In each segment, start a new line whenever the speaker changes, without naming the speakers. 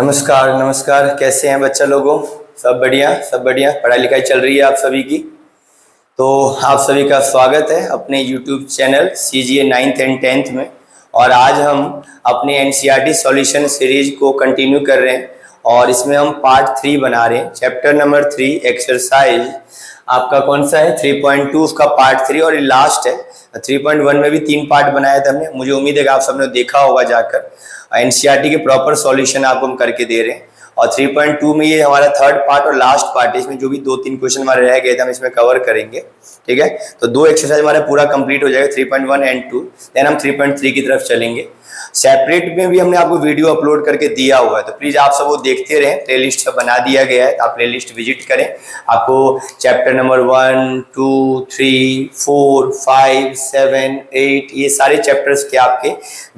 नमस्कार नमस्कार, कैसे हैं बच्चा लोगों? सब बढ़िया, सब बढ़िया। पढ़ाई लिखाई चल रही है आप सभी की? तो आप सभी का स्वागत है अपने YouTube channel CGA 9th and 10th में। और आज हम अपने NCERT सॉल्यूशन सीरीज को कंटिन्यू कर रहे हैं और इसमें हम पार्ट 3 बना रहे हैं। चैप्टर नंबर 3 एक्सरसाइज आपका कौन सा है? 3.2 उसका पार्ट 3 और ये लास्ट है। 3.1 में भी 3 पार्ट बनाया था हमने। मुझे उम्मीद है कि आप सबने देखा होगा जाकर। NCERT के प्रॉपर सॉल्यूशन आपको हम करके दे रहे हैं और 3.2 में ये हमारा थर्ड पार्ट और लास्ट पार्ट है। इसमें जो भी 2-3 क्वेश्चन हमारे रह गए थे हम इसमें कवर करेंगे, ठीक है। तो 2 एक्सरसाइज हमारा पूरा कंप्लीट हो जाएगा, 3.1 एंड 2। देन हम 3.3 की तरफ चलेंगे। सेपरेट में भी हमने आपको वीडियो अपलोड करके दिया हुआ है, तो प्लीज आप सब वो देखते रहें। प्लेलिस्ट सब बना दिया गया है, आप प्लेलिस्ट विजिट करें। आपको चैप्टर नंबर 1, 2, 3, 4, 5, 7, 8 ये सारे चैप्टर्स के आपके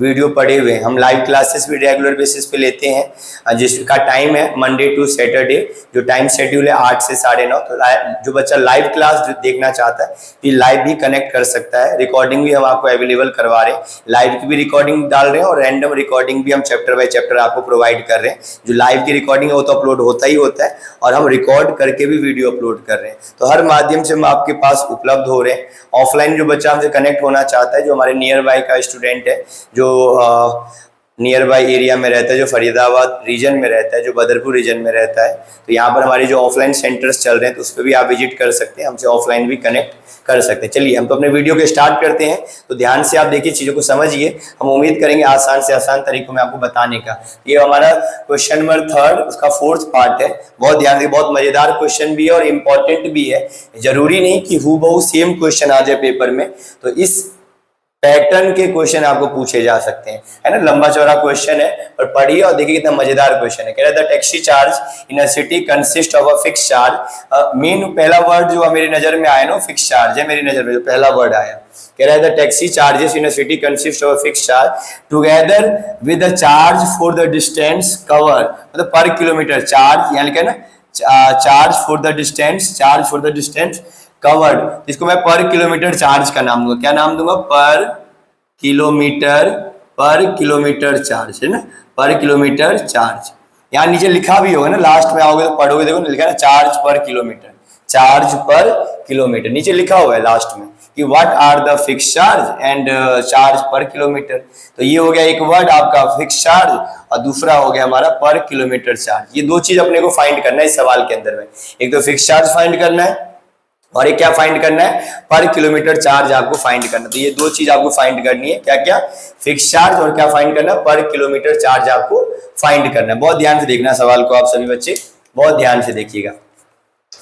वीडियो पड़े हुए हैं। हम लाइव क्लासेस भी रेगुलर बेसिस पे लेते हैं, जिसका टाइम है मंडे टू सैटरडे। जो टाइम शेड्यूल है 8 से 9:30। तो जो बच्चा लाइव क्लास देखना चाहता है ये लाइव भी कनेक्ट कर सकता है। रिकॉर्डिंग भी हम आपको अवेलेबल करवा रहे हैं, लाइव की भी रिकॉर्डिंग डाल रहे हैं और रैंडम रिकॉर्डिंग भी हम चैप्टर बाय चैप्टर आपको प्रोवाइड कर रहे हैं। जो लाइव की रिकॉर्डिंग है वो तो अपलोड होता ही होता है और हम रिकॉर्ड करके भी वीडियो अपलोड कर रहे हैं। तो हर माध्यम से हम आपके पास उपलब्ध हो रहे हैं। ऑफलाइन जो बच्चा हमसे कनेक्ट होना चाहता है, जो हमारे नियर बाय का स्टूडेंट है, जो नियर बाई एरिया में रहता है, जो फरीदाबाद रीजन में रहता है, जो बदरपुर रीजन में रहता है, तो यहाँ पर हमारे जो ऑफलाइन सेंटर्स चल रहे हैं तो उस पर भी आप विजिट कर सकते हैं, हमसे ऑफलाइन भी कनेक्ट कर सकते हैं। चलिए हम तो अपने वीडियो को स्टार्ट करते हैं। तो ध्यान से आप देखिए, चीज़ों को समझिए। हम उम्मीद करेंगे आसान से आसान तरीकों में आपको बताने का। ये हमारा क्वेश्चन नंबर 3 उसका 4th पार्ट है। बहुत ध्यान से, बहुत मजेदार क्वेश्चन भी है और इम्पोर्टेंट भी है। जरूरी नहीं कि हूबहू सेम क्वेश्चन आ जाए पेपर में, तो इस पैटर्न के क्वेश्चन आपको पूछे जा सकते हैं, है ना। लंबा चौड़ा क्वेश्चन है पर पढ़िए और देखिए कितना मजेदार क्वेश्चन है। कह रहा है the taxi charge in a city consist of a fix charge. Main पहला वर्ड जो मेरी नजर में आया ना, फिक्स चार्ज है मेरी नजर में, जो पहला वर्ड आया। कह रहा है the taxi charges in a city consist of a fix charge together with the charge for the distance cover. मतलब पर किलोमीटर चार्ज, यहाँ लिखा है ना, charge for the distance, charge for the distance covered. इसको मैं पर किलोमीटर चार्ज का नाम दूंगा। क्या नाम दूंगा? पर किलोमीटर चार्ज, है ना, पर किलोमीटर चार्ज। यहाँ नीचे लिखा भी होगा ना, लास्ट में आओगे तो पढ़ोगे, देखो लिखा है ना, charge per kilometre, charge per kilometre. नीचे लिखा हुआ है लास्ट में कि what are the fix charge and charge per kilometre. तो ये हो गया एक वर्ड आपका फिक्स चार्ज और दूसरा हो गया हमारा पर किलोमीटर चार्ज। ये दो चीज अपने को फाइंड करना है इस सवाल के अंदर में। एक तो फिक्स चार्ज फाइंड करना है और एक क्या फाइंड करना है? पर किलोमीटर चार्ज आपको फाइंड करना। तो ये दो चीज आपको फाइंड करनी है। क्या क्या? फिक्स चार्ज और क्या फाइंड करना? पर किलोमीटर चार्ज आपको फाइंड करना है। बहुत ध्यान से देखना सवाल को आप सभी बच्चे, बहुत ध्यान से देखिएगा।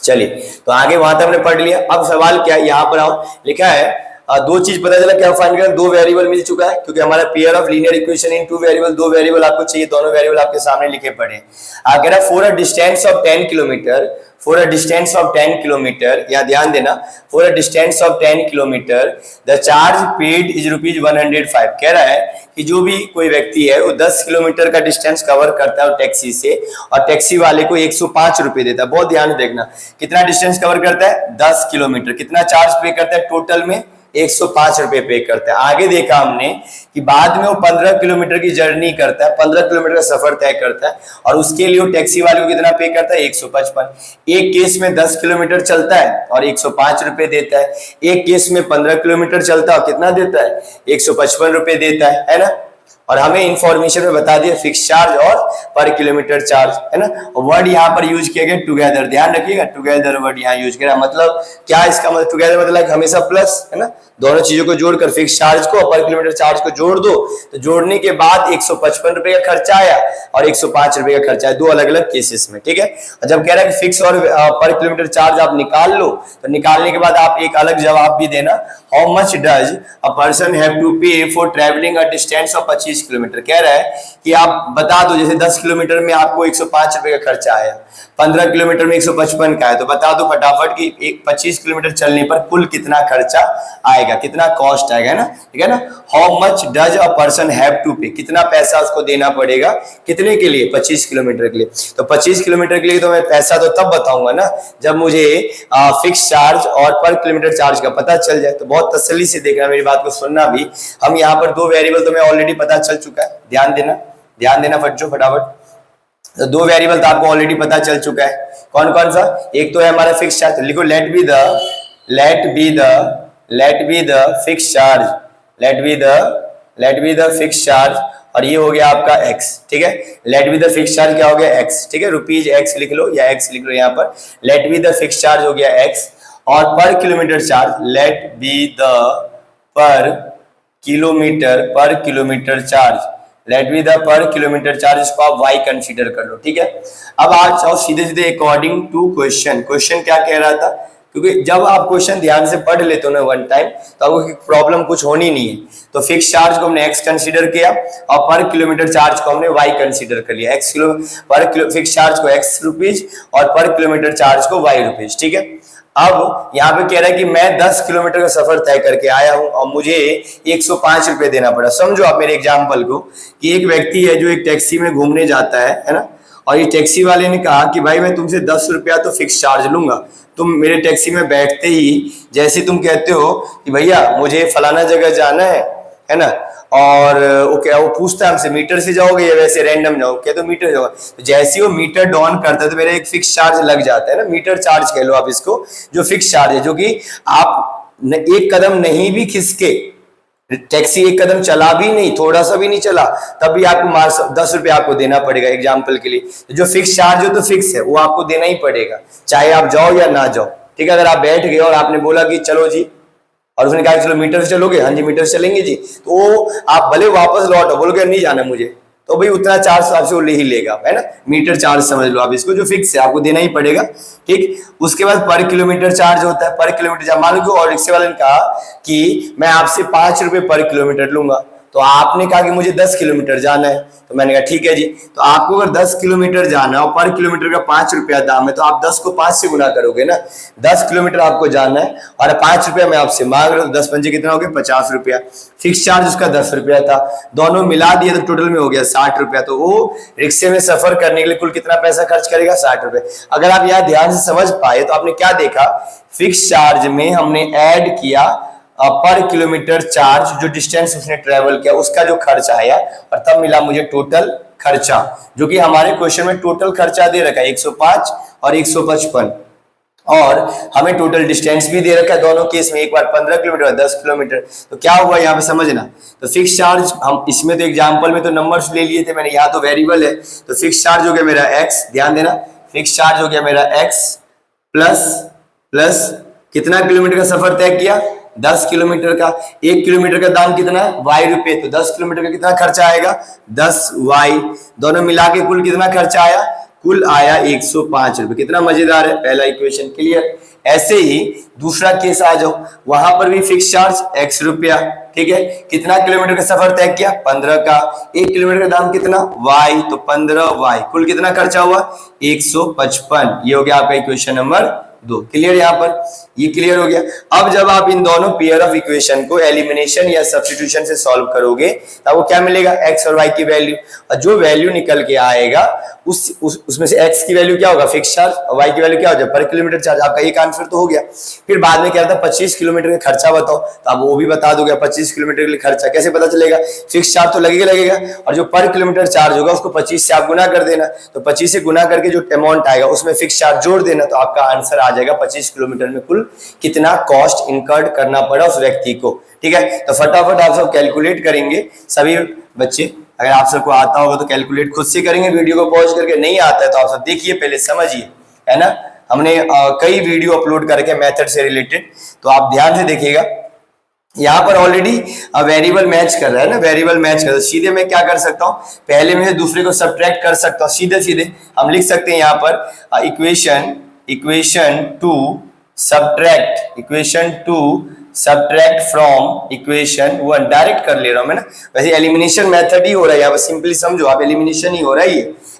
चलिए तो आगे वहां तक हमने पढ़ लिया। अब सवाल क्या है, यहाँ पर आओ, लिखा है दो चीज पता चला क्या फाइंड करना। 2 वेरिएबल मिल चुका है क्योंकि हमारा pair of linear equation in 2 variable, 2 variable आपको चाहिए, दोनों वेरिएबल आपके सामने लिखे पड़े हैं। कह रहा for a distance of 10 kilometre, for a distance of 10 kilometre, यहाँ ध्यान देना, for a distance of 10 kilometre the charge paid is ₹105। कह रहा है कि जो भी कोई व्यक्ति है वो 10 किलोमीटर का डिस्टेंस कवर करता है टैक्सी से और टैक्सी वाले को 105 रुपए देता है। बहुत ध्यान से देखना, कितना डिस्टेंस कवर करता है? 10 किलोमीटर। कितना चार्ज पे करता है? टोटल में 105 रुपए पे करता है। आगे देखा हमने कि बाद में वो 15 किलोमीटर की जर्नी करता है, 15 किलोमीटर का सफर तय करता है और उसके लिए वो टैक्सी वाले को कितना पे करता है? 155। एक केस में 10 किलोमीटर चलता है और 105 रुपए देता है। एक केस में 15 किलोमीटर चलता है और कितना देता है? 155 रुपए देता है ना। और हमें इंफॉर्मेशन में बता दिया फिक्स चार्ज और पर किलोमीटर चार्ज, है ना। वर्ड यहाँ पर यूज किया गया टुगेदर, ध्यान रखिएगा, टुगेदर वर्ड यहाँ यूज किया। मतलब क्या इसका मतलब? टुगेदर मतलब हमेशा प्लस, है ना। दोनों चीजों को जोड़कर फिक्स चार्ज को और पर किलोमीटर चार्ज को जोड़ दो, तो जोड़ने के बाद 155 रुपए का खर्चा आया और 105 रुपए का खर्चा है, दो अलग अलग केसेस में, ठीक है। और जब कह रहा है कि फिक्स और पर किलोमीटर चार्ज आप निकाल लो, तो निकालने के बाद आप एक अलग जवाब भी देना, how much does a person have to pay for travelling a distance of 25 kilometre. कह रहा है कि आप बता दो, जैसे 10 किलोमीटर में आपको 105 रुपए का खर्चा आया, 15 किलोमीटर में 155 का है, तो बता दो फटाफट कि 25 किलोमीटर चलने पर कुल कितना खर्चा आएगा, कितना कॉस्ट आएगा, ना, ठीक है ना। How much does a person have to pay, कितना पैसा उसको देना पड़ेगा, कितने के लिए? 25 किलोमीटर के लिए। तो 25 किलोमीटर के लिए तो मैं पैसा तो तब बताऊंगा ना जब मुझे फिक्स चार्ज और पर किलोमीटर चार्ज का पता चल जाए। तो बहुत तसल्ली से देखना, मेरी बात को सुनना भी। हम यहाँ पर 2 वेरिएबल तो मैं ऑलरेडी पता चल चुका है, ध्यान देना, ध्यान देना बच्चों फटाफट। तो दो वेरिएबल तो आपको ऑलरेडी पता चल चुका है, कौन कौन सा, एक तो है हमारा फिक्स चार्ज, तो लिखो let be the fix charge, let be the fix charge, और ये हो गया आपका x, ठीक है। Let be the fix charge क्या हो गया x, ठीक है, रुपीज x लिख लो या x लिख लो यहाँ पर, let be the fix charge हो गया x, और per kilometre charge let be the per kilometre charge, let be the per kilometre charge, इसको आप y कंसीडर कर लो, ठीक है। अब आज जाओ सीधे सीधे अकॉर्डिंग टू क्वेश्चन क्या कह रहा था, क्योंकि जब आप क्वेश्चन ध्यान से पढ़ लेते हो ना वन टाइम, तो आपको प्रॉब्लम कुछ होनी नहीं है। तो फिक्स चार्ज को हमने x कंसीडर किया और पर किलोमीटर चार्ज को हमने y कंसीडर कर लिया, फिक्स चार्ज को x रुपीज और पर किलोमीटर चार्ज को y रुपीज, ठीक है। अब यहाँ पे कह रहा है कि मैं 10 किलोमीटर का सफर तय करके आया हूं और मुझे 105 रुपए देना पड़ा। समझो आप मेरे एग्जाम्पल को, कि एक व्यक्ति है जो एक टैक्सी में घूमने जाता है ना, और ये टैक्सी वाले ने कहा कि भाई मैं तुमसे 10 रुपया तो फिक्स चार्ज लूंगा। तुम मेरे टैक्सी में बैठते ही जैसे तुम कहते हो कि भैया मुझे फलाना जगह जाना है ना, और वो पूछता है हमसे मीटर से जाओगे या वैसे रैंडम जाओ, क्या तो मीटर जाओगे, तो जैसे ही वो मीटर डॉन करता है तो मेरा एक फिक्स चार्ज लग जाता है ना, मीटर चार्ज कह लो आप इसको, जो फिक्स चार्ज है, जो कि आप एक कदम नहीं भी खिसके, टैक्सी एक कदम चला भी नहीं, थोड़ा सा भी नहीं चला, तब भी आपको 10 रुपये आपको देना पड़ेगा एग्जाम्पल के लिए। तो जो फिक्स चार्ज हो तो फिक्स है, वो आपको देना ही पड़ेगा, चाहे आप जाओ या ना जाओ, ठीक है। अगर आप बैठ गए और आपने बोला कि चलो जी, और उसने कहा चलो मीटर से चलोगे, हाँ जी मीटर से चलेंगे जी, तो आप भले वापस लौटो, बोलोगे नहीं जाना मुझे, तो भाई उतना चार्ज आपसे वो ले ही लेगा, है ना, मीटर चार्ज समझ लो आप इसको, जो फिक्स है आपको देना ही पड़ेगा, ठीक। उसके बाद पर किलोमीटर चार्ज होता है, पर किलोमीटर चार्ज मान लो, और रिक्शे वाले ने कहा कि मैं आपसे 5 रुपए पर किलोमीटर लूंगा, तो आपने कहा कि मुझे 10 किलोमीटर जाना है, तो मैंने कहा ठीक है जी, तो आपको अगर 10 किलोमीटर जाना है और पर किलोमीटर का 5 रुपया दाम है, तो आप 10 को 5 से गुना करोगे ना, 10 किलोमीटर आपको जाना है और 5 रुपया मैं आपसे मांग रहा हूँ, 10 पंजे कितना हो गया 50 रुपया, फिक्स चार्ज उसका 10 रुपया था, दोनों मिला दिए तो टोटल में हो गया 60 रुपया। तो वो रिक्शे में सफर करने के लिए कुल कितना पैसा खर्च करेगा, 60 रुपए। अगर आप यहाँ ध्यान से समझ पाए तो आपने क्या देखा, फिक्स चार्ज में हमने ऐड किया पर किलोमीटर चार्ज, जो डिस्टेंस उसने ट्रेवल किया उसका जो खर्चा आया, और तब मिला मुझे टोटल खर्चा, जो कि हमारे क्वेश्चन में टोटल खर्चा दे रखा है 105 और 155, और हमें टोटल डिस्टेंस भी दे रखा है दोनों केस में, एक बार 15 किलोमीटर और 10 किलोमीटर। तो क्या हुआ यहाँ पे समझना, तो फिक्स चार्ज हम इसमें तो एग्जाम्पल में तो नंबर्स ले लिए थे मैंने, यहाँ तो वेरिएबल है, तो फिक्स चार्ज हो गया मेरा x, ध्यान देना, फिक्स चार्ज हो गया मेरा x प्लस कितना किलोमीटर का सफर तय किया, 10 किलोमीटर का, 1 किलोमीटर का दाम कितना y रुपए, तो 10 किलोमीटर का कितना खर्चा आएगा 10y, दोनों मिला के कुल कितना खर्चा आया, कुल आया 105 रुपए। कितना मजेदार है, पहला इक्वेशन क्लियर। ऐसे ही दूसरा केस आ जाओ, वहां पर भी फिक्स चार्ज x रुपया, ठीक है, कितना किलोमीटर का सफर तय किया 15 का, 1 किलोमीटर का दाम कितना y, तो 15y, कुल कितना खर्चा हुआ 155। ये हो गया आपका इक्वेशन नंबर 2। क्लियर, यहाँ पर ये क्लियर हो गया। अब जब आप इन दोनों पेयर ऑफ इक्वेशन को एलिमिनेशन या सब्स्टिट्यूशन से सॉल्व करोगे तब वो क्या मिलेगा, x और y की वैल्यू, और जो वैल्यू निकल के आएगा उसमें से x की वैल्यू क्या होगा फिक्स चार्ज, और y की वैल्यू क्या हो जाए पर किलोमीटर चार्ज। आपका एक आंसर तो हो गया। फिर बाद में क्या था 25 किलोमीटर का खर्चा बताओ, तो आप वो भी बता दोगे 25 किलोमीटर के लिए खर्चा कैसे पता चलेगा, फिक्स चार्ज तो लगेगा, और जो पर किलोमीटर चार्ज होगा उसको 25 से आप गुना कर देना, तो 25 से गुना करके जो अमाउंट आएगा उसमें फिक्स चार्ज जोड़ देना, तो आपका आंसर आ जाएगा 25 किलोमीटर में कुल कितना कॉस्ट इनकर्ड करना पड़ा उस व्यक्ति को। ठीक है, तो फटाफट आप सब कैलकुलेट करेंगे सभी बच्चे, अगर आप सबको आता होगा तो कैलकुलेट खुद से करेंगे, वीडियो को पॉज करके, नहीं आता है तो आप सब देखिए पहले समझिए, है ना। हमने कई वीडियो अपलोड करके मेथड से रिलेटेड, तो आप ध्यान से देखिएगा। यहाँ पर ऑलरेडी वेरिएबल मैच कर रहा है ना, वेरिएबल मैच कर रहा है, सीधे मैं क्या कर सकता हूँ, पहले में दूसरे को सब्ट्रैक्ट कर सकता हूँ, सीधे हम लिख सकते हैं यहाँ पर equation two subtract from equation 1, direct कर ले रहा हूं मैं ना। वैसे एलिमिनेशन मेथड ही हो रहा है यहाँ पर, सिंपली समझो आप, एलिमिनेशन ही हो रहा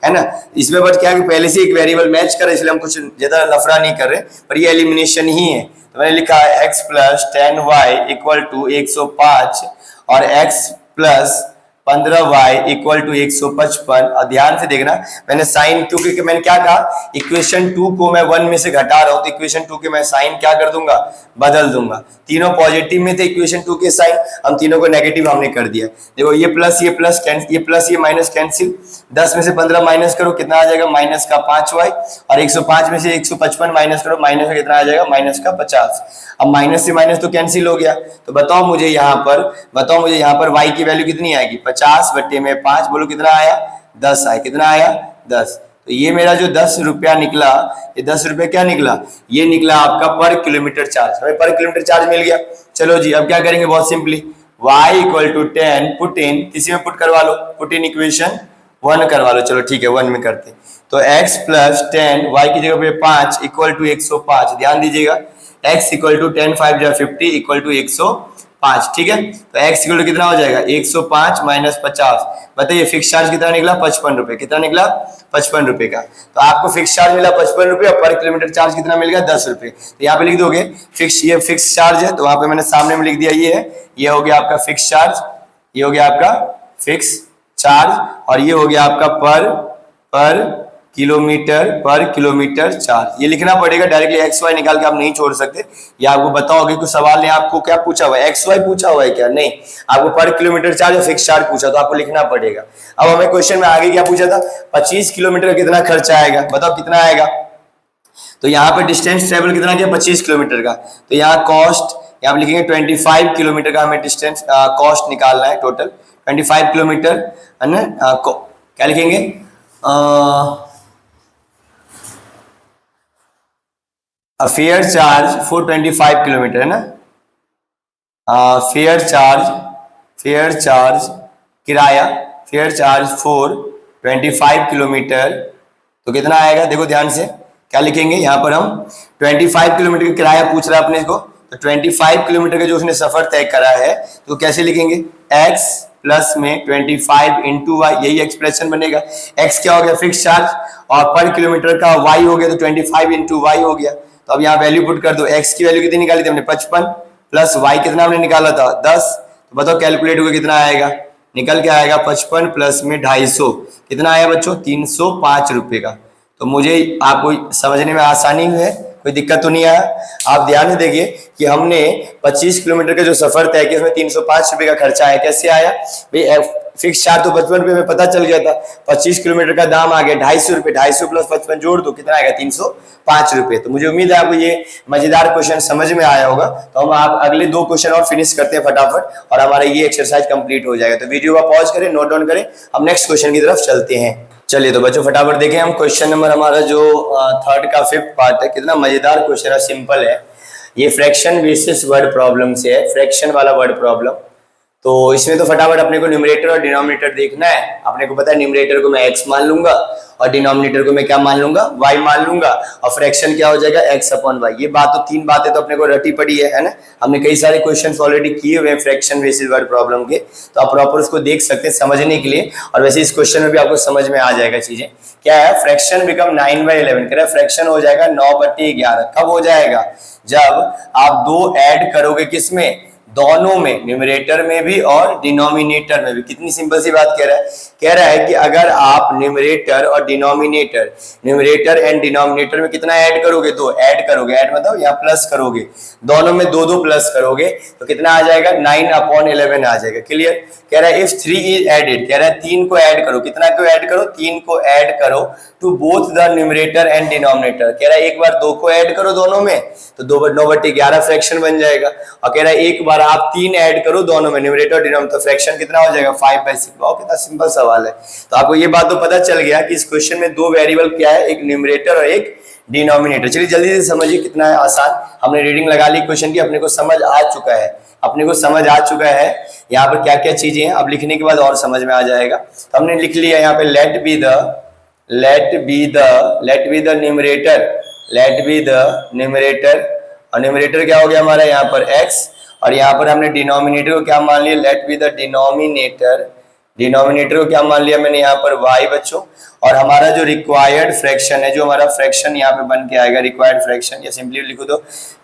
है ना। इसमें बस क्या है कि पहले से एक वेरिएबल मैच कर रहे, इसलिए हम कुछ ज्यादा लफड़ा नहीं कर रहे, पर ये एलिमिनेशन ही है। तो मैंने लिखा है x + 10y = 105 और x + 15y इक्वल टू 155। और ध्यान से देखना, मैंने साइन, क्योंकि मैंने क्या कहा, इक्वेशन 2 को मैं 1 में से घटा रहा हूं, तो इक्वेशन 2 के मैं साइन क्या कर दूंगा, बदल दूंगा। तीनों पॉजिटिव में थे इक्वेशन 2 के साइन, हम तीनों को नेगेटिव हमने कर दिया। देखो ये प्लस ये माइनस कैंसिल, 10 में से 15 माइनस करो, कितना आ जाएगा, माइनस का 5y। और 105 में से 155 माइनस करो, माइनस का कितना आ जाएगा, माइनस का 50। अब माइनस से माइनस तो कैंसिल हो गया। तो बताओ मुझे यहाँ पर y की वैल्यू कितनी आएगी, 50 बट्टे में 5, बोलो कितना आया, 10 आया। कितना आया, 10। तो ये मेरा जो 10 रुपया निकला, ये 10 रुपया क्या निकला, ये निकला आपका पर किलोमीटर चार्ज। हमें पर किलोमीटर चार्ज मिल गया। चलो जी, अब क्या करेंगे, बहुत simply, y equal to 10 put in, किसी में पुट करवा लो, पुट इन इक्वेशन 1 करवा लो। चलो ठीक है, 1 में करते। तो x प्लस 10 y की जगह पे 5 इक्वल टू 105। ध्यान दीजिएगा, x इक्वल टू 10 5 जा 50 इक्वल टू 105। ठीक है, तो x इक्वल टू कितना हो जाएगा, 105 माइनस 50। बताइए फिक्स चार्ज कितना निकला, 55 रुपए। कितना निकला, 55 रुपए का। तो आपको फिक्स चार्ज मिला 55 रुपए, और पर किलोमीटर चार्ज कितना मिल गया, 10 रुपए। तो यहाँ पे लिख दोगे फिक्स, ये फिक्स चार्ज है, तो वहां पे मैंने सामने में लिख दिया, ये है, ये हो गया आपका फिक्स चार्ज, ये हो गया आपका फिक्स चार्ज, और ये हो गया आपका पर किलोमीटर चार्ज। ये लिखना पड़ेगा, डायरेक्टली एक्स वाई निकाल के आप नहीं छोड़ सकते। ये आपको बताओगे कि सवाल ने आपको क्या पूछा हुआ है, एक्स वाई पूछा हुआ है क्या, नहीं, आपको पर किलोमीटर चार्ज और फिक्स चार्ज पूछा, तो आपको लिखना पड़ेगा। अब हमें क्वेश्चन में आगे क्या पूछा था, 25 किलोमीटर का कितना खर्चा आएगा, बताओ कितना आएगा। तो यहाँ पे डिस्टेंस ट्रेवल कितना किया, 25 किलोमीटर का। तो यहाँ कॉस्ट, यहाँ पे लिखेंगे 25 किलोमीटर का हमें डिस्टेंस कॉस्ट निकालना है, टोटल 25 किलोमीटर है ना। क्या लिखेंगे, फेयर चार्ज फॉर 25 किलोमीटर है ना, फेयर चार्ज किराया, फेयर चार्ज फॉर 25 किलोमीटर। तो कितना आएगा, देखो ध्यान से क्या लिखेंगे, यहाँ पर हम 25 किलोमीटर का किराया पूछ रहा है अपने को। तो 25 किलोमीटर का जो उसने सफर तय करा है, तो कैसे लिखेंगे, x प्लस में 25 इंटू वाई, यही एक्सप्रेशन बनेगा। x क्या हो गया, फिक्स चार्ज, और पर किलोमीटर का y हो गया, तो 25 इंटू वाई हो गया। तो अब यहाँ वैल्यू पुट कर दो, x की वैल्यू कितनी निकाली थी हमने, 55, प्लस y कितना हमने निकाला था, 10। तो बताओ कैलकुलेट होकर कितना आएगा, निकल के आएगा 55 प्लस में 250, कितना आया बच्चों, 305 रुपए का। तो मुझे आपको समझने में आसानी हुई है, कोई दिक्कत तो नहीं आया। आप ध्यान से देखिए कि हमने 25 किलोमीटर का जो सफर तय किया उसमें 305 रुपए का खर्चा आया। कैसे आया भाई, फिक्स चार्ज तो 55 रुपए में पता चल गया था, 25 किलोमीटर का दाम आ गया 250 रुपए, 250 प्लस 55 जोड़ दो, कितना आएगा, 305 रुपए। तो मुझे उम्मीद है आपको ये मजेदार क्वेश्चन समझ में आया होगा। तो हम आप अगले 2 क्वेश्चन और फिनिश करते हैं फटाफट, और हमारा ये एक्सरसाइज कंप्लीट हो जाएगा। तो वीडियो का पॉज करें, नोट डाउन करें, हम नेक्स्ट क्वेश्चन की तरफ चलते हैं। चलिए तो बच्चों फटाफट देखें, हम क्वेश्चन नंबर हमारा जो 3rd का 5th पार्ट है, कितना मजेदार क्वेश्चन है, सिंपल है। ये फ्रैक्शन बेसिस वर्ड प्रॉब्लम से है, फ्रैक्शन वाला वर्ड प्रॉब्लम। तो इसमें तो फटाफट अपने को न्यूमरेटर और डिनोमिनेटर देखना है। अपने को पता है न्यूमरेटर को मैं x मान लूंगा, और डिनोमिनेटर को मैं क्या मान लूंगा, y मान लूंगा, और फ्रैक्शन क्या हो जाएगा, x अपॉन y। ये बात तो 3 बातें तो अपने को रटी पड़ी है ना। हमने कई सारे क्वेश्चंस ऑलरेडी किए हुए हैं फ्रैक्शन बेसिस वर्ड प्रॉब्लम के, तो आप प्रॉपर उसको देख सकते हैं समझने के लिए। और वैसे इस क्वेश्चन में भी आपको समझ में आ जाएगा चीजें। क्या है, फ्रैक्शन बिकम 9/11, कह रहा है फ्रैक्शन हो जाएगा 9/11। कब हो जाएगा, जब आप 2 ऐड करोगे, किसमें, दोनों में, न्यूमरेटर में भी और डिनोमिनेटर में भी। कितनी सिंपल सी बात कह रहा है कि अगर आप न्यूमरेटर और डिनोमिनेटर, न्यूमरेटर एंड डिनोमिनेटर में कितना ऐड करोगे, 2 ऐड करोगे, ऐड मतलब यहाँ प्लस करोगे, दोनों में 2 प्लस करोगे, तो कितना आ जाएगा, 9/11 आ जाएगा। क्लियर। कह रहा है इफ 3 इज एडेड, कह रहा है 3 को ऐड करो, कितना को ऐड करो, 3 को ऐड करो to both the numerator and denominator. कह रहा है एक बार 2 को ऐड करो दोनों में, तो 9/11 फ्रैक्शन बन जाएगा। और कह रहा है एक बार आप 3 ऐड करो दोनों में, न्यूमरेटर और डिनोमिनेटर, तो फ्रैक्शन कितना हो जाएगा, 5/6। वाओ, कितना सिंपल सवाल है। तो आपको ये बात तो पता चल गया कि इस क्वेश्चन में 2 वेरिएबल क्या है, एक न्यूमरेटर और एक डिनोमिनेटर। चलिए जल्दी से समझिए, कितना है आसान। हमने रीडिंग लगा ली क्वेश्चन की, अपने को समझ आ चुका है, यहाँ पर क्या क्या चीजें हैं। अब लिखने के बाद और समझ में आ जाएगा। तो हमने लिख लिया यहाँ पे लेट बी द न्यूमरेटर, और न्यूमरेटर क्या हो गया हमारा यहाँ पर x, और यहाँ पर हमने डिनोमिनेटर को क्या मान लिया, लेट बी द डिनोमिनेटर को क्या मान लिया मैंने यहाँ पर y बच्चों, और हमारा जो रिक्वायर्ड फ्रैक्शन है, जो हमारा फ्रैक्शन यहाँ पे बन के आएगा रिक्वायर्ड फ्रैक्शन, या सिंपली लिखो तो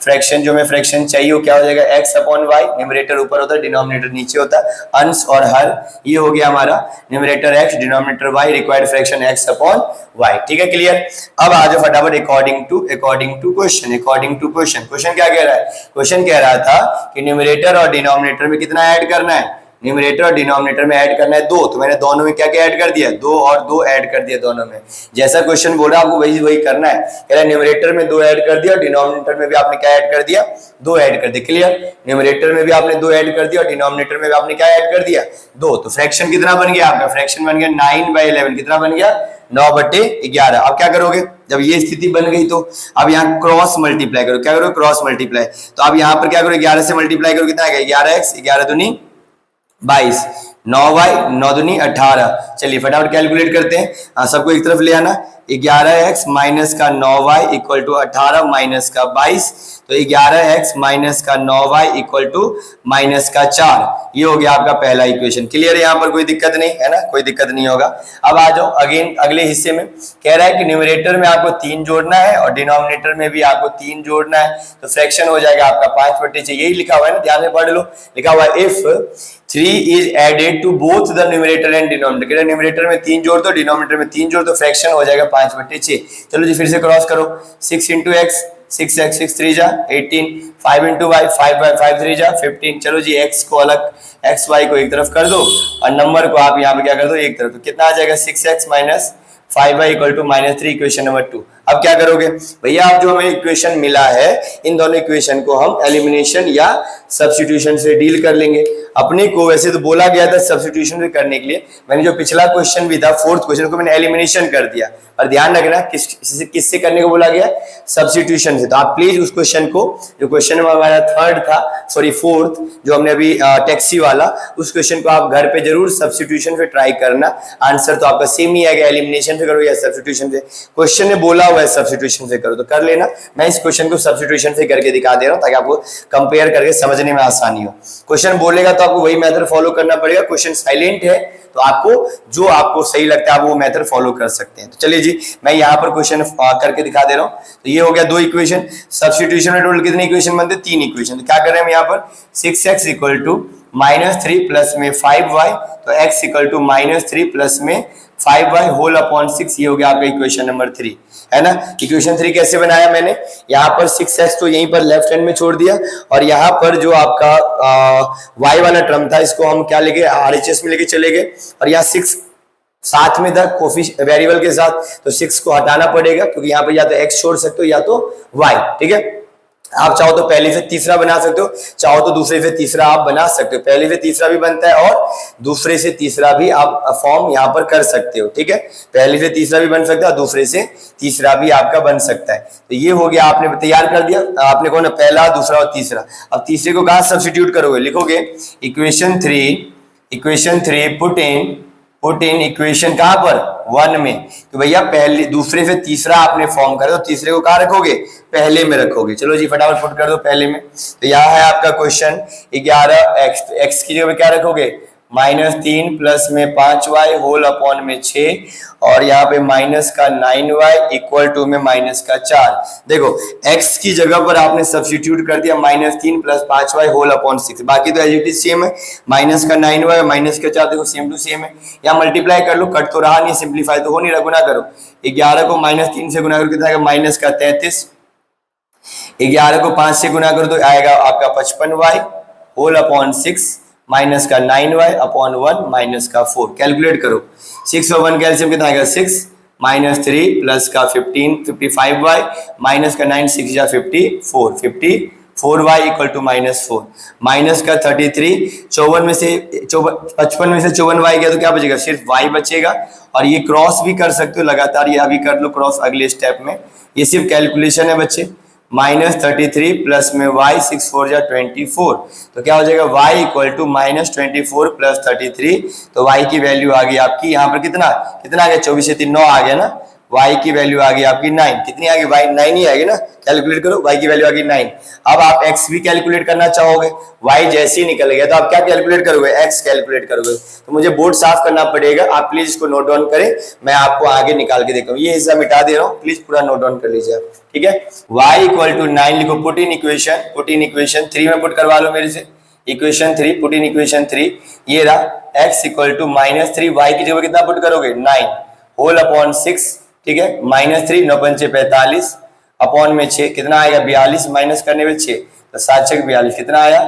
फ्रैक्शन जो हमें फ्रैक्शन चाहिए वो क्या हो जाएगा x अपॉन वाई। न्यूमरेटर ऊपर होता है, डिनोमिनेटर नीचे होता है, अंश और हर, ये हो गया हमारा numerator x, denominator y, required fraction x upon y। ठीक है, क्लियर। अब आ जाओ फटाफट अकॉर्डिंग टू क्वेश्चन। क्वेश्चन क्या कह रहा है? क्वेश्चन कह रहा था कि न्यूमरेटर और डिनोमिनेटर में कितना ऐड करना है? न्यूमरेटर और डिनोमिनेटर में ऐड करना है 2, तो मैंने दोनों में क्या क्या ऐड कर दिया? 2 और 2 ऐड कर दिया दोनों में। जैसा क्वेश्चन बोल रहा है आपको वही करना है। कह रहा है न्यूमरेटर में 2 ऐड कर दिया और डिनोमिनेटर में भी आपने क्या ऐड कर दिया? 2 ऐड कर दिया। क्लियर, न्यूमरेटर में भी आपने 2 ऐड कर दिया और डिनोमिनेटर में भी आपने क्या ऐड कर दिया? 2। तो फ्रैक्शन कितना बन गया आपका? फ्रैक्शन बन गया 9/11। कितना बन गया? 9/11। अब क्या करोगे जब ये स्थिति बन गई? तो अब यहाँ क्रॉस मल्टीप्लाई करो। क्या करो? Cross multiply. तो अब यहाँ पर क्या करो? 11 से मल्टीप्लाई करो, कितना आएगा? 11x, 11 दूनी 22, 9y, 9 दूनी 18। चलिए फटाफट कैलकुलेट करते हैं। हाँ, सबको एक तरफ ले आना। 11x माइनस का 9y इक्वल टू 18 माइनस का 22, तो 11x माइनस का 9y इक्वल टू माइनस का 4। ये हो गया आपका पहला इक्वेशन। क्लियर है? यहाँ पर कोई दिक्कत नहीं है ना, कोई दिक्कत नहीं होगा। अब आ जाओ अगेन अगले हिस्से में। कह रहा है कि न्यूमरेटर में आपको 3 जोड़ना है और डिनोमिनेटर में भी आपको 3 जोड़ना है, तो फ्रैक्शन हो जाएगा आपका 5/6। यही लिखा हुआ है ना, ध्यान से पढ़ लो। लिखा हुआ है if 3 is added to both the numerator and denominator. Numerator में 3 जोड़ दो, डिनोमिनेटर में 3 जोड़ दो, फ्रैक्शन हो जाएगा 5/6। चलो जी फिर से क्रॉस करो। 6 इंटू एक्स, 6x, 6 3 जा 18, 5 इंटू वाई, 5 3 जा 15। चलो जी x को अलग, x y को एक तरफ कर दो और नंबर को आप यहाँ पे क्या कर दो? एक तरफ। तो कितना आ जाएगा? 6x minus 5y equal to -3, equation number 2। अब क्या करोगे भैया? आप जो हमें इक्वेशन मिला है, इन दोनों इक्वेशन को हम एलिमिनेशन या सब्स्टिट्यूशन से डील कर लेंगे। अपने को वैसे तो बोला गया था सब्स्टिट्यूशन से करने के लिए, मैंने जो पिछला क्वेश्चन भी था 4th क्वेश्चन को मैंने एलिमिनेशन कर दिया। और ध्यान रखना किससे करने को बोला गया? सब्स्टिट्यूशन से। तो आप प्लीज उस क्वेश्चन को, जो क्वेश्चन हमारा 3rd था, सॉरी 4th, जो हमने अभी टैक्सी वाला, उस क्वेश्चन को आप घर पे जरूर सब्स्टिट्यूशन से ट्राई करना। आंसर तो आपका सेम ही आएगा, एलिमिनेशन से करो या सब्स्टिट्यूशन से। क्वेश्चन ने बोला हुआ है सब्स्टिट्यूशन से करो तो कर लेना। मैं इस क्वेश्चन को सब्स्टिट्यूशन से करके दिखा दे रहा हूं ताकि आपको कंपेयर करके समझने में आसानी हो। क्वेश्चन बोलेगा तो आपको वही मेथड फॉलो करना पड़ेगा। क्वेश्चन साइलेंट है तो आपको जो आपको सही लगता है आप वो मेथड फॉलो कर सकते हैं। तो चलिए जी मैं यहाँ पर क्वेश्चन करके दिखा दे रहा हूँ। तो ये हो गया 2 इक्वेशन। सब्स्टिट्यूशन में टोटल कितने इक्वेशन बनते हैं? 3 इक्वेशन। तो क्या कर रहे हैं हम यहाँ पर? 6x इक्वल टू -3 प्लस में 5y, तो x इक्वल टू -3 प्लस में 5y होल अपॉन 6। ये हो गया आपका इक्वेशन नंबर 3, है ना। इक्वेशन 3 कैसे बनाया मैंने? यहाँ पर 6x तो यहीं पर लेफ्ट हैंड में छोड़ दिया और यहाँ पर जो आपका y वाला टर्म था इसको हम क्या लेके RHS में लेके चले गए, और यहाँ 6 साथ में था वेरिएबल के साथ, तो 6 को हटाना पड़ेगा क्योंकि यहाँ पर या तो x छोड़ सकते हो या तो y। ठीक है, आप चाहो तो पहले से तीसरा बना सकते हो, चाहो तो दूसरे से तीसरा आप बना सकते हो। पहले से तीसरा भी बनता है और दूसरे से तीसरा भी आप फॉर्म यहाँ पर कर सकते हो। ठीक है, पहले से तीसरा भी बन सकता है और दूसरे से तीसरा भी आपका बन सकता है। तो ये हो गया, आपने तैयार कर दिया। आपने कौन? पहला, दूसरा और तीसरा। अब तीसरे को कहाँ सब्स्टिट्यूट करोगे? लिखोगे इक्वेशन 3 पुट इन इक्वेशन कहां पर? 1 में। तो भैया पहले दूसरे से तीसरा आपने फॉर्म कर दो, तीसरे को कहां रखोगे? पहले में रखोगे। चलो जी फटाफट पुट कर दो पहले में। तो यहाँ है आपका क्वेश्चन 11x, x की जगह क्या रखोगे? -3 प्लस में 5y होल अपॉन में 6, और यहाँ पे माइनस का 9y इक्वल टू में माइनस का 4। देखो x की जगह पर आपने सब्स्टिट्यूट कर दिया -3 प्लस 5y होल अपॉन 6। बाकी तो एज इट इज सेम है, माइनस का 9y माइनस का 4 देखो सेम टू सेम है। यहाँ मल्टीप्लाई कर लो, कट तो रहा नहीं, सिंप्लीफाई तो हो नहीं रहा, गुना करो। 11 को -3 से गुना करो कितना आएगा? माइनस का 33। 11 को 5 से गुना करो तो आएगा आपका 55y होल अपॉन 6 माइनस का 9y अपॉन 1 माइनस का 4। कैलकुलेट करो, 6 और 1 कैल्सियम कितना आएगा? 6 -3 प्लस का 55y माइनस का 9 6 जा 54y इक्वल टू -4 माइनस का 33। 54 में से 55 में से 54y गया तो क्या बचेगा? सिर्फ y बचेगा। और ये क्रॉस भी कर सकते हो लगातार, ये अभी कर लो क्रॉस अगले स्टेप में। ये सिर्फ कैलकुलेशन है बच्चे। -33 प्लस में y 6 4 जा 24, तो क्या हो जाएगा? y equal to -24 plus 33। तो y की वैल्यू आ गई आपकी यहाँ पर कितना आ गया? 24 से 3 9 आ गया ना, y की वैल्यू आ गई आपकी 9। कितनी आ गई? y 9 ही आएगी ना, कैलकुलेट करो, y की वैल्यू आ गई 9। अब आप x भी कैलकुलेट करना चाहोगे, y जैसे ही निकल गया तो आप क्या कैलकुलेट करोगे? x कैलकुलेट करोगे। तो मुझे बोर्ड साफ करना पड़ेगा, आप प्लीज इसको नोट डाउन करें, मैं आपको आगे निकाल के देखता हूँ। ये हिस्सा मिटा दे रहा हूँ, प्लीज पूरा नोट डाउन कर लीजिए आप, ठीक है। y इक्वल टू 9 लिखो, पुट इन इक्वेशन 3 में पुट करवा लो मेरे से। इक्वेशन 3, पुट इन इक्वेशन 3, ये रहा x इक्वल टू -3, y की जगह कितना पुट करोगे? 9 होल अपॉन 6, ठीक है। -3 9 पंचे 45 अपॉन में 6 कितना आएगा? 42 माइनस करने में 6 तो 7 6 42 कितना आया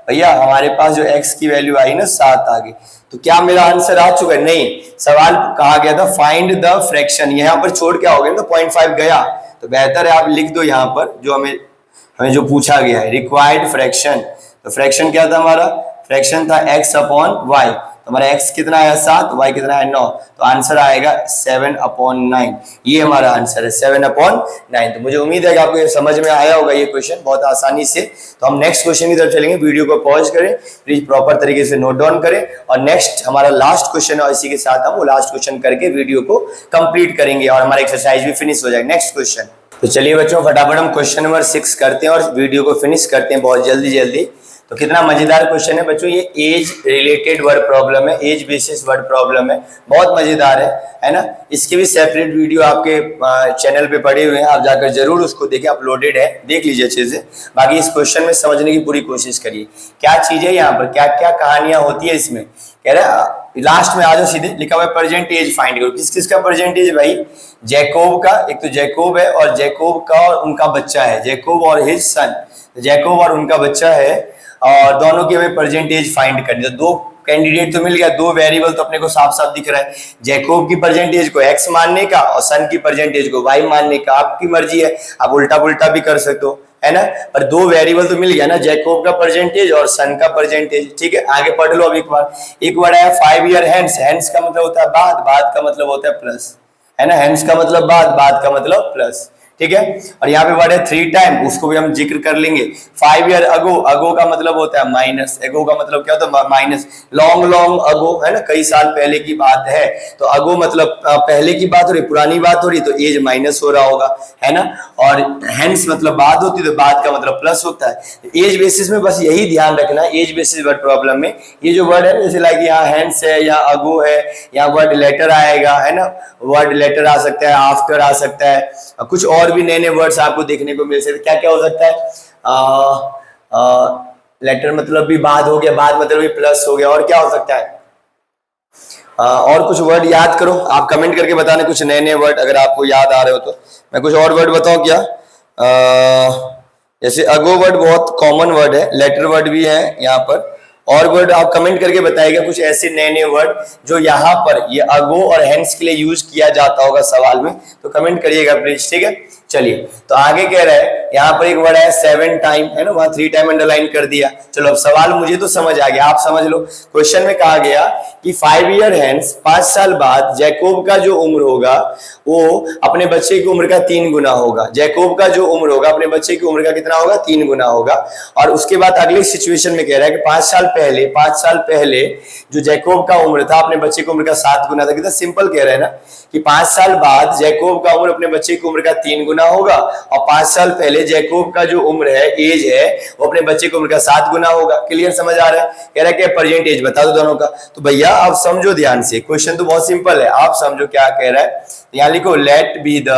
भैया? हमारे पास जो x की वैल्यू आई ना 7 आ गई। तो क्या मेरा आंसर आ चुका है? नहीं, सवाल कहा गया था फाइंड द फ्रैक्शन, यहाँ पर छोड़ के आओगे ना 0.5 गया, तो बेहतर है आप लिख दो यहाँ पर जो हमें जो पूछा गया है, रिक्वायर्ड फ्रैक्शन। तो फ्रैक्शन क्या था हमारा? फ्रैक्शन था x अपॉन y, तो हमारा x कितना आया 7, y कितना है 9, तो आंसर आएगा 7/9। ये हमारा आंसर है 7/9। तो मुझे उम्मीद है कि आपको ये समझ में आया होगा ये क्वेश्चन बहुत आसानी से। तो हम नेक्स्ट क्वेश्चन की तरफ चलेंगे, वीडियो को पॉज करें, प्लीज प्रॉपर तरीके से नोट डाउन करें, और नेक्स्ट हमारा लास्ट क्वेश्चन है, इसी के साथ हम वो लास्ट क्वेश्चन करके वीडियो को कंप्लीट करेंगे और हमारा एक्सरसाइज भी फिनिश हो जाएगा। नेक्स्ट क्वेश्चन, तो चलिए बच्चों फटाफट हम क्वेश्चन नंबर 6 करते हैं और वीडियो को फिनिश करते हैं बहुत जल्दी। तो कितना मजेदार क्वेश्चन है बच्चों, ये एज रिलेटेड वर्ड प्रॉब्लम है, एज बेसिस वर्ड प्रॉब्लम है, बहुत मजेदार है ना। इसके भी सेपरेट वीडियो आपके चैनल पे पड़े हुए हैं, आप जाकर जरूर उसको देखें, अपलोडेड है, देख लीजिए अच्छे से। बाकी इस क्वेश्चन में समझने की पूरी कोशिश करिए, क्या चीज है यहाँ पर, क्या क्या कहानियां होती है इसमें। कह रहा लास्ट में आ जाओ सीधे, लिखा हुआ है प्रेजेंट एज फाइंड करो। किस किस का प्रेजेंट एज भाई? जैकोब का, एक तो जैकोब है और जैकोब का और उनका बच्चा है, जैकोब और हिज सन, जैकोब और उनका बच्चा है, और दोनों की हमें परसेंटेज फाइंड करनी है। तो दो कैंडिडेट तो मिल गया, दो वेरिएबल तो अपने को साफ साफ दिख रहा है, जैकोब की परसेंटेज को x मानने का और सन की परसेंटेज को y मानने का। आपकी मर्जी है, आप उल्टा पुल्टा भी कर सकते हो, है ना, पर दो वेरिएबल तो मिल गया ना, जैकोब का परसेंटेज और सन का परसेंटेज। ठीक है, आगे पढ़ लो अब एक बार। एक वर्ड है 5 ईयर हैंस, हैंस का मतलब होता है बाद, बाद का मतलब होता है प्लस, है ना, हैंस का मतलब बाद, बाद का मतलब प्लस। ठीक है, और यहाँ पे वर्ड है 3 टाइम, उसको भी हम जिक्र कर लेंगे। 5 ईयर अगो, अगो का मतलब होता है माइनस, अगो का मतलब क्या होता है माइनस। लॉन्ग लॉन्ग अगो, है ना, कई साल पहले की बात है, तो अगो मतलब पहले की बात हो रही, पुरानी बात हो रही, तो एज माइनस हो रहा होगा, है ना। और हेंस मतलब बाद होती, तो बाद का मतलब प्लस होता है। एज बेसिस में बस यही ध्यान रखना है, एज बेसिस वर्ड प्रॉब्लम में ये जो वर्ड है, जैसे लाइक यहाँ हेंस है, यहाँ अगो है, यहाँ वर्ड लेटर आएगा, है ना, वर्ड लेटर आ सकता है, आफ्टर आ सकता है, कुछ और भी नए नए वर्ड्स आपको देखने को मिल सकते। क्या क्या हो सकता है, लेटर मतलब भी बाद हो गया, बाद मतलब भी प्लस हो गया, और क्या हो सकता है, और कुछ वर्ड याद करो, आप कमेंट करके बताना कुछ नए नए वर्ड अगर आपको याद आ रहे हो तो। मैं कुछ और वर्ड बताऊं क्या, जैसे अगो वर्ड बहुत कॉमन वर्ड है, लेटर वर्ड भी है यहाँ पर, और वर्ड आप कमेंट करके बताइएगा कुछ ऐसे नए नए वर्ड जो यहाँ पर ये अगो और हेंस के लिए यूज किया जाता होगा सवाल में, तो कमेंट करिएगा प्लीज। ठीक है, चलिए तो आगे कह रहा है, यहाँ पर एक वर्ड है 7 टाइम, है ना, वहां 3 टाइम अंडरलाइन कर दिया। चलो अब सवाल मुझे तो समझ आ गया, आप समझ लो। क्वेश्चन में कहा गया कि 5 ईयर हेंस, 5 साल बाद जैकोब का जो उम्र होगा वो अपने बच्चे की उम्र का 3 गुना होगा। जैकोब का जो उम्र होगा अपने बच्चे की उम्र का कितना होगा? 3 गुना होगा। और उसके बाद अगले सिचुएशन में कह रहा है कि 5 साल पहले जो जैकोब का उम्र था अपने बच्चे की उम्र का 7 गुना था। कितना सिंपल कह रहा है ना, कि 5 साल बाद जैकोब का उम्र अपने बच्चे की उम्र का 3 गुना होगा, और 5 साल पहले जैकोब का जो उम्र है, एज है, वो अपने बच्चे की उम्र का 7 गुना होगा। क्लियर समझ आ रहा है? कह रहा है कि प्रेजेंट एज बता दो दोनों का। तो भैया आप समझो ध्यान से, क्वेश्चन तो बहुत सिंपल है, आप समझो क्या कह रहा है। यहां लिखो let be the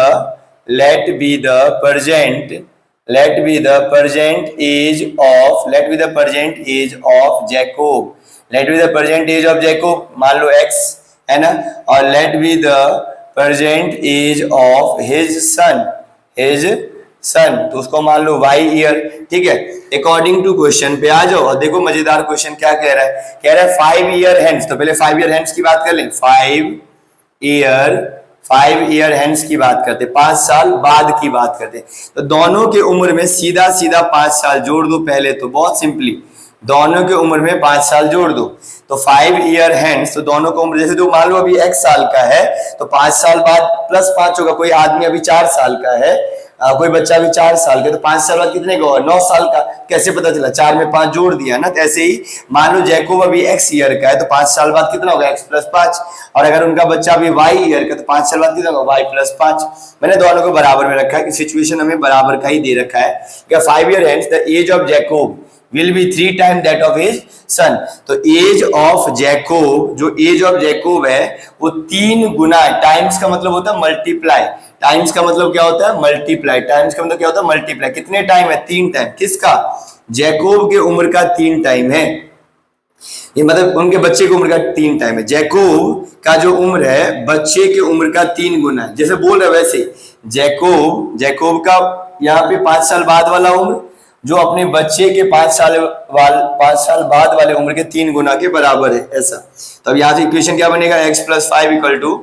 present age of Jacob, let be the present age of Jacob, मान लो x, है ना, और let be the present age of his son, तो उसको मान लो y ईयर। ठीक है, अकॉर्डिंग टू क्वेश्चन पे आ जाओ और देखो मजेदार क्वेश्चन क्या कह रहा है। कह रहा है 5 ईयर हेंस, तो पहले 5 ईयर हेंस की बात कर लें। 5 ईयर हेंस की बात करते, 5 साल बाद की बात करते, तो दोनों के उम्र में सीधा 5 साल जोड़ दो पहले, तो बहुत सिंपली दोनों के उम्र में 5 साल जोड़ दो, तो 5 ईयर हेंस, तो दोनों को उम्र, जैसे तो मान लो अभी x साल का है तो 5 साल बाद प्लस 5 होगा, कोई आदमी अभी 4 साल का है कोई बच्चा भी 4 साल का, तो 5 साल बाद कितने का होगा, 9 साल का। कैसे पता चला, 4 में 5 जोड़ दिया ना। तो ऐसे ही मान लो जैकोब अभी x ईयर का है, तो 5 साल बाद कितना होगा, x प्लस 5। और अगर उनका बच्चा अभी y ईयर का, तो 5 साल बाद कितना होगा, y प्लस 5। मैंने दोनों को बराबर में रखा है कि सिचुएशन हमें बराबर का ही दे रखा है। क्या 5 year hence the age of Jacob will be 3 times that of his son। तो एज ऑफ जैकोब, जो एज ऑफ जैकोब है वो 3 गुना, टाइम्स का मतलब होता है मल्टीप्लाई, टाइम्स का मतलब क्या होता है, मल्टीप्लाई, टाइम्स का मतलब क्या होता है, मल्टीप्लाई। कितने टाइम है, 3 टाइम। किसका, जैकोब के उम्र का 3 टाइम है, ये मतलब उनके बच्चे की उम्र का 3 टाइम है। जैकोब का जो उम्र है बच्चे के उम्र का 3 गुना है। जैसे बोल रहे वैसे जैकोब का यहाँ पे 5 साल बाद वाला उम्र जो अपने बच्चे के 5 साल बाद वाले उम्र के 3 गुना के बराबर है, ऐसा। तो अब यहाँ से इक्वेशन क्या बनेगा, x plus 5 equal to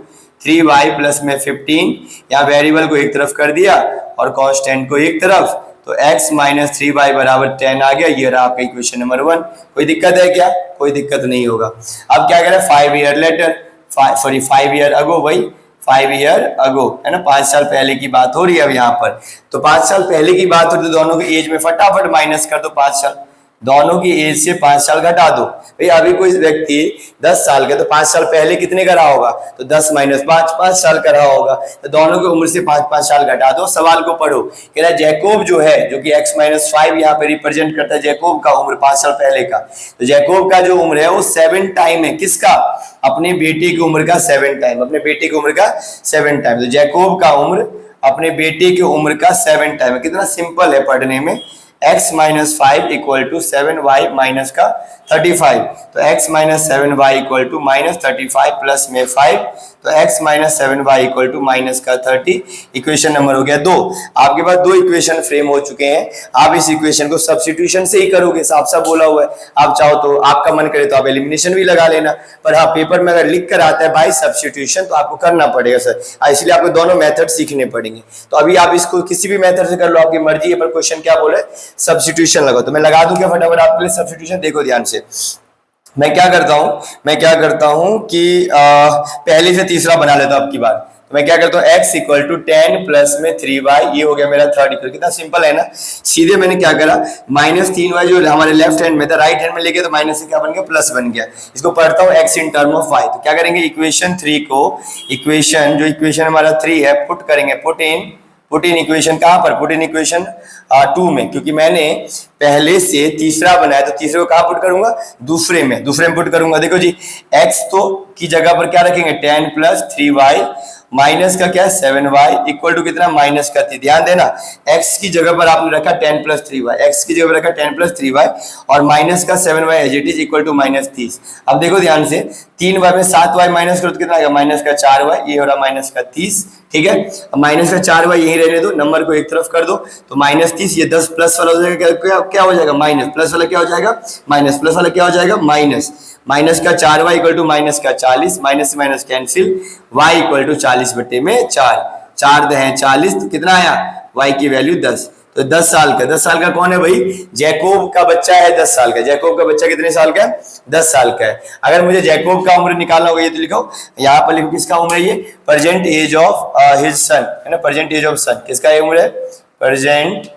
3y plus में 15। यहाँ वेरिएबल को एक तरफ कर दिया और कांस्टेंट को एक तरफ, तो x माइनस 3y बराबर 10 आ गया। ये रहा आपका इक्वेशन नंबर 1। कोई दिक्कत है क्या, कोई दिक्कत नहीं होगा। अब क्या करें, 5 ईयर लेटर, 5 ईयर अगो, वही 5 ईयर अगो है ना, 5 साल पहले की बात हो रही है अब यहाँ पर। तो 5 साल पहले की बात हो रही, तो दोनों की एज में फटाफट माइनस कर दो 5 साल, दोनों की एज से 5 साल घटा दो। भाई अभी कोई व्यक्ति 10 साल का, तो 5 साल पहले कितने का रहा होगा, तो 10 माइनस 5 साल का रहा होगा। तो दोनों की उम्र से 5 साल घटा दो। सवाल को पढ़ो, कह रहा है जैकोब जो है, जो कि x माइनस 5 यहाँ पे रिप्रेजेंट करता है जैकोब का उम्र 5 साल पहले का। तो जैकोब का जो उम्र है वो 7 टाइम है, किसका, अपने बेटे की उम्र का 7 टाइम, अपने बेटे की उम्र का 7 टाइम। तो जैकोब का उम्र अपने बेटे की उम्र का 7 टाइम है। कितना सिंपल है पढ़ने में, x minus 5 equal to 7y minus का 35। तो x minus 7y equal to minus 35 plus में 5, तो x minus 7y equal to minus का 30। इक्वेशन नंबर हो गया 2। आपके पास 2 इक्वेशन फ्रेम हो चुके हैं। आप इस इक्वेशन को सब्स्टिट्यूशन से ही करोगे, साफ साफ बोला हुआ है। आप चाहो तो, आपका मन करे तो आप एलिमिनेशन भी लगा लेना, पर हाँ पेपर में अगर लिख कर आता है बाय सब्स्टिट्यूशन तो आपको करना पड़ेगा सर, इसलिए आपको दोनों मेथड सीखने पड़ेंगे। तो अभी आप इसको किसी भी मेथड से कर लो, आपकी मर्जी है, पर क्वेश्चन क्या बोले, सब्स्टिट्यूशन लगाओ। तो मैं लगा दूं क्या फटाफट आपके लिए सब्स्टिट्यूशन, देखो ध्यान से। मैं क्या करता हूं कि पहले से तीसरा बना लेता हूं आपकी बार। तो मैं क्या करता हूं, x इक्वल टू 10 प्लस में 3y, ये हो गया मेरा थर्ड इक्वेशन। कितना सिंपल है ना। सीधे मैंने क्या करा, माइनस 3y जो हमारे लेफ्ट हैंड में था राइट हैंड में लेके, तो माइनस से क्या बन गया, प्लस बन गया। इसको पढ़ता हूं x in term of y। तो क्या करेंगे, इक्वेशन 3 को, इक्वेशन हमारा 3 है, पुट करेंगे, पुट इन इक्वेशन कहां पर, पुट इन इक्वेशन 2 में, क्योंकि मैंने पहले से तीसरा बनाया तो तीसरे को कहां पुट करूंगा, दूसरे में पुट करूंगा। देखो जी, x तो की जगह पर क्या रखेंगे, 10 प्लस 3y माइनस का क्या, 7y इक्वल टू कितना, माइनस का 3। ध्यान देना, x की जगह पर आपने रखा 10 प्लस 3y, x की जगह पर रखा 10 प्लस 3y और माइनस का 7y as it is equal to minus 30। अब देखो ध्यान से, 3y में 7y माइनस करो तो कितना आएगा, माइनस का 4y, ये हो रहा माइनस का 30। ठीक है, अब माइनस का 4y यही रहने दो, नंबर को एक तरफ कर दो, तो माइनस 30, ये 10 प्लस वाला हो जाएगा, क्या हो जाएगा, माइनस, प्लस वाला क्या हो जाएगा, माइनस, प्लस वाला क्या हो जाएगा, माइनस का 4y इक्वल टू माइनस का 40, माइनस से minus cancel, y equal to 40 बटे में 4 दे 40, तो कितना आया, y की वैल्यू 10। तो 10 साल का कौन है भाई, जैकोब का बच्चा है 10 साल का। जैकोब का बच्चा कितने साल का है, 10 साल का है। अगर मुझे जैकोब का उम्र निकालना होगा, ये तो लिखो, यहाँ पर लिखो किसका उम्र है, ये present age of his son है ना, प्रेजेंट एज ऑफ सन, किसका उम्र है, प्रेजेंट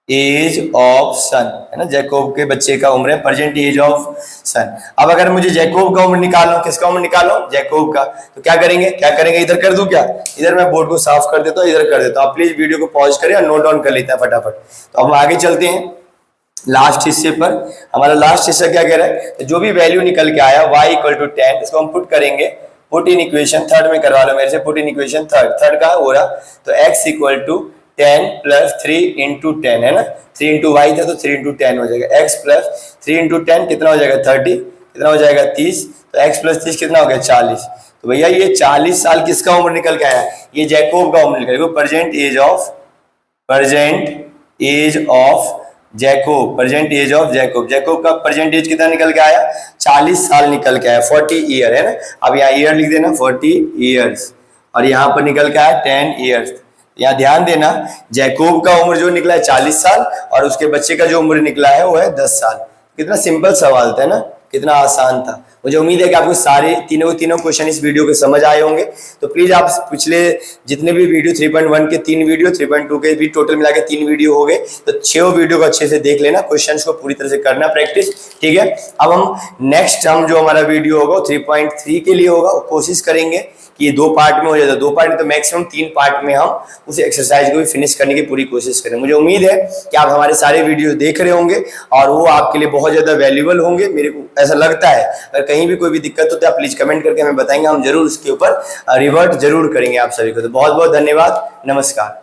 एज ऑफ सन है ना, जैकोब के बच्चे का उम्र है प्रेजेंट एज ऑफ सन। अब अगर मुझे जैकोब का उम्र निकालना हो, किसका उम्र निकालो, जैकोब का, तो क्या करेंगे, इधर कर दूं क्या, इधर मैं बोर्ड को साफ कर देता हूँ, इधर कर देता हूँ। आप प्लीज वीडियो को पॉज करें और नोट डाउन कर लेते हैं फटाफट। तो हम आगे चलते हैं लास्ट हिस्से पर। हमारा लास्ट हिस्सा क्या कह रहा है, तो जो भी वैल्यू निकल के आया y इक्वल टू 10, इसको हम पुट करेंगे, पुट इन इक्वेशन थर्ड में करवा लो मेरे से, पुट इन इक्वेशन थर्ड का हो रहा, तो x equal to 10 plus 3 into 10 है ना, 3 इंटू वाई था तो 3 इंटू 10 हो जाएगा, x प्लस 3 इंटू 10 कितना हो जाएगा, 30, कितना हो जाएगा 30, तो x प्लस 30 कितना हो गया 40। तो भैया ये 40 साल किसका उम्र निकल के आया, ये जैकोब का उम्र निकल गया, present age of Jacob, present age of Jacob का प्रेजेंट एज कितना निकल के आया, 40 साल निकल के आया, 40 ईयर है ना। अब यहाँ ईयर लिख देना 40 ईयर्स, और यहाँ पर निकल के आया 10 ईयर्स। यहाँ ध्यान देना, जैकोब का उम्र जो निकला है 40 साल और उसके बच्चे का जो उम्र निकला है वो है 10 साल। कितना सिंपल सवाल था ना, कितना आसान था। मुझे उम्मीद है कि आपको सारे तीनों क्वेश्चन इस वीडियो के समझ आए होंगे। तो प्लीज आप पिछले जितने भी वीडियो 3.1 के 3 वीडियो, 3.2 के भी टोटल मिला के 3 वीडियो हो गए, तो 6 वीडियो को अच्छे से देख लेना, क्वेश्चंस को पूरी तरह से करना प्रैक्टिस, ठीक है। अब हम नेक्स्ट जो हमारा वीडियो होगा 3.3 के लिए होगा, कोशिश करेंगे कि ये 2 पार्ट में हो जाए, 2 पार्ट में तो मैक्सिमम 3 पार्ट में हम उस एक्सरसाइज को भी फिनिश करने की पूरी कोशिश करें। मुझे उम्मीद है कि आप हमारे सारे वीडियो देख रहे होंगे और वो आपके लिए बहुत ज्यादा वैल्यूएबल होंगे, मेरे को ऐसा लगता है। अगर कहीं भी कोई भी दिक्कत हो तो आप प्लीज कमेंट करके हमें बताएंगे, हम जरूर उसके ऊपर रिवर्ट जरूर करेंगे आप सभी को। तो बहुत बहुत धन्यवाद, नमस्कार।